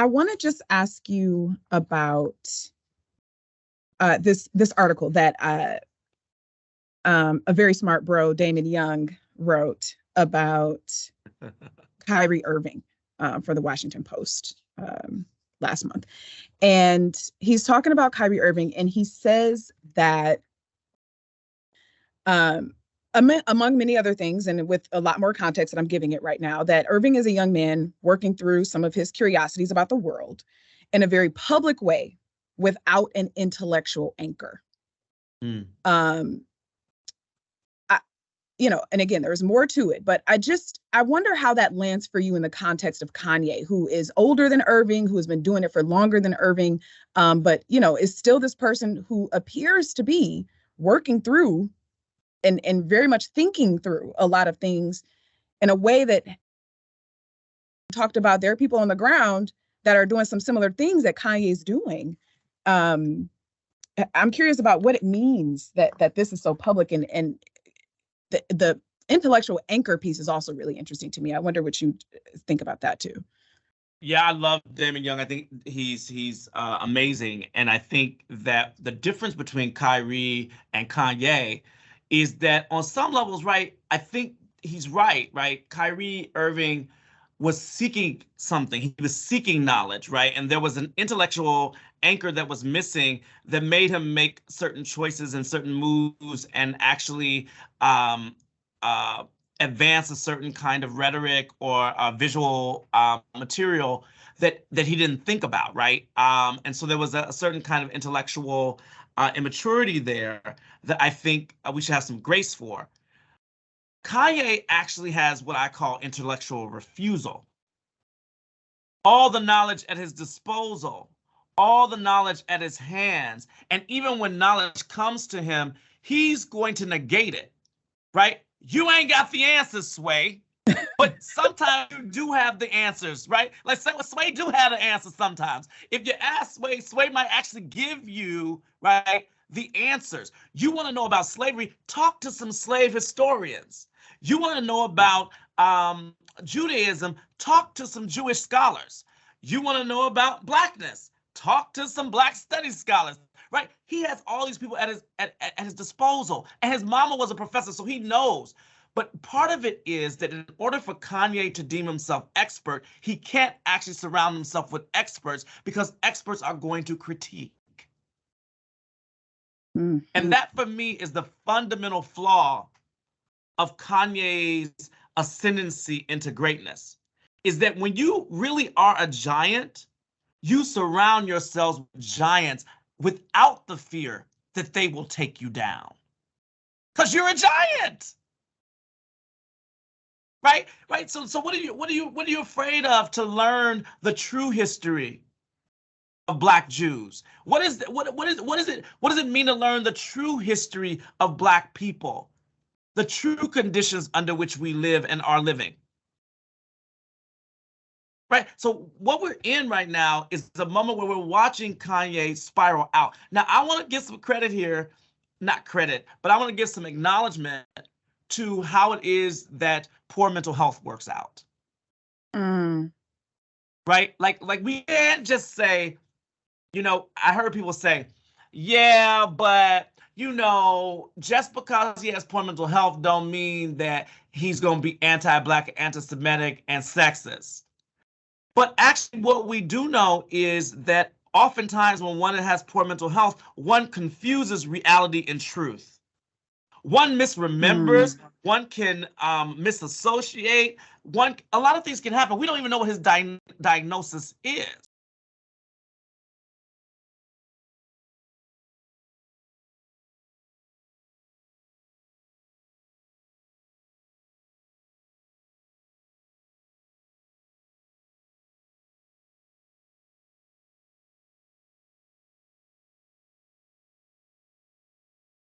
I want to just ask you about this article that a very smart bro, Damon Young, wrote about Kyrie Irving for the Washington Post last month. And he's talking about Kyrie Irving, and he says that among many other things, and with a lot more context that I'm giving it right now, that Irving is a young man working through some of his curiosities about the world in a very public way without an intellectual anchor. And again, there's more to it, but I wonder how that lands for you in the context of Kanye, who is older than Irving, who has been doing it for longer than Irving, but, is still this person who appears to be working through and very much thinking through a lot of things in a way that talked about there are people on the ground that are doing some similar things that Kanye's doing. I'm curious about what it means that this is so public, and the intellectual anchor piece is also really interesting to me. I wonder what you think about that too. Yeah, I love Damon Young. I think he's amazing. And I think that the difference between Kyrie and Kanye is that on some levels, right, I think he's right? Kyrie Irving was seeking something. He was seeking knowledge, right? And there was an intellectual anchor that was missing that made him make certain choices and certain moves and actually advance a certain kind of rhetoric or visual material that he didn't think about, right? And so there was a certain kind of intellectual immaturity there that I think we should have some grace for. Kanye actually has what I call intellectual refusal. All the knowledge at his disposal, all the knowledge at his hands, and even when knowledge comes to him, he's going to negate it, right? You ain't got the answers, Sway, but sometimes you do have the answers, right? Like Sway do have the answers sometimes. If you ask Sway, Sway might actually give you, right, the answers. You want to know about slavery? Talk to some slave historians. You want to know about Judaism? Talk to some Jewish scholars. You want to know about Blackness? Talk to some Black studies scholars, right? He has all these people at his disposal, and his mama was a professor, so he knows. But part of it is that in order for Kanye to deem himself expert, he can't actually surround himself with experts because experts are going to critique. Mm-hmm. And that, for me, is the fundamental flaw of Kanye's ascendancy into greatness, is that when you really are a giant, you surround yourselves with giants without the fear that they will take you down. Because you're a giant. Right? So what are you afraid of to learn the true history of Black Jews? What does it mean to learn the true history of Black people? The true conditions under which we live and are living. Right? So what we're in right now is the moment where we're watching Kanye spiral out. Now, I want to give some credit here, not credit, but I want to give some acknowledgement to how it is that poor mental health works out. Right? Like we can't just say, I heard people say, yeah, but just because he has poor mental health don't mean that he's going to be anti-Black, anti-Semitic, and sexist. But actually what we do know is that oftentimes when one has poor mental health, one confuses reality and truth. One misremembers, one can misassociate, a lot of things can happen. We don't even know what his diagnosis is.